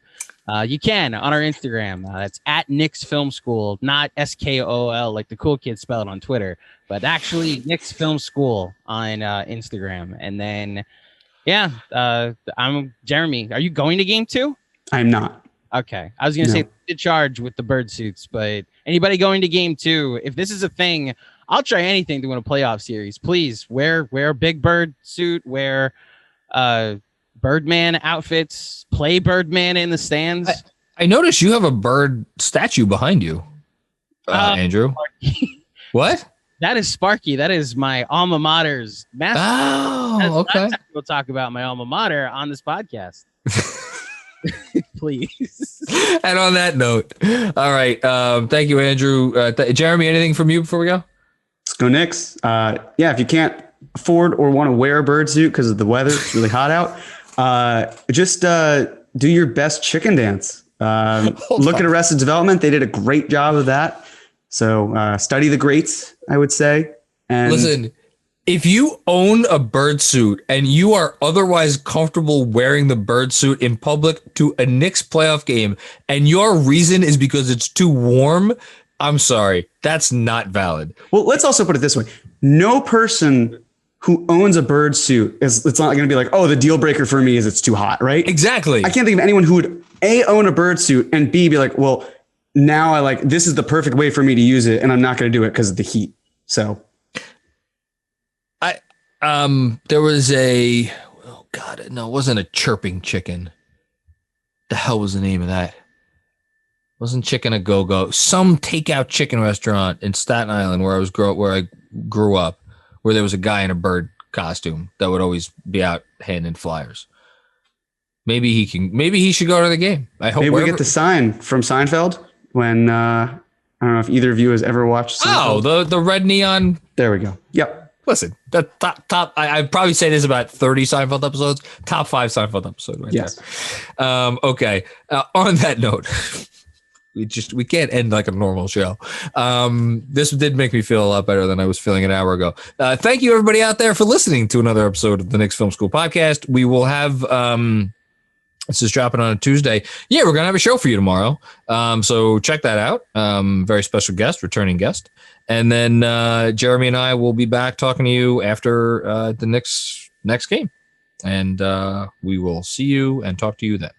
you can on our Instagram. That's at Knicks Film School, not SKOL like the cool kids spell it on Twitter, but actually Knicks Film School on Instagram. And then, yeah, I'm Jeremy. Are you going to game 2? I'm not. Okay. I was going to say the charge with the bird suits, but anybody going to game 2, if this is a thing, I'll try anything to win a playoff series. Please wear a big bird suit, wear Birdman outfits, play Birdman in the stands. I noticed you have a bird statue behind you, Andrew. What? That is Sparky. That is my alma mater's mascot. Oh, okay. We'll talk about my alma mater on this podcast. Please. And on that note, all right. Thank you, Andrew. Jeremy, anything from you before we go? Let's go Knicks. Yeah, if you can't afford or want to wear a bird suit because of the weather, it's really hot out, just do your best chicken dance. Look at Arrested Development. They did a great job of that. So study the greats, I would say. And listen, if you own a bird suit and you are otherwise comfortable wearing the bird suit in public to a Knicks playoff game, and your reason is because it's too warm, I'm sorry, that's not valid. Well, let's also put it this way. No person who owns a bird suit it's not going to be like, oh, the deal breaker for me is it's too hot, right? Exactly. I can't think of anyone who would A, own a bird suit, and B, be like, well, now this is the perfect way for me to use it, and I'm not going to do it because of the heat. So there was it wasn't a chirping chicken. The hell was the name of that? Wasn't Chicken a Go-Go? Some takeout chicken restaurant in Staten Island where I grew up, where there was a guy in a bird costume that would always be out handing flyers. Maybe he should go to the game. I hope. Maybe we get the sign from Seinfeld when I don't know if either of you has ever watched Seinfeld. Oh, the red neon. There we go. Yep. Listen, the top. I'd probably say this about 30 Seinfeld episodes. Top 5 Seinfeld episode right yes. there. Okay. On that note, we can't end like a normal show. This did make me feel a lot better than I was feeling an hour ago. Thank you everybody out there for listening to another episode of the Knicks Film School Podcast. We will have this is dropping on a Tuesday. Yeah, we're gonna have a show for you tomorrow. So check that out. Very special guest, returning guest. And then Jeremy and I will be back talking to you after the Knicks next game. And we will see you and talk to you then.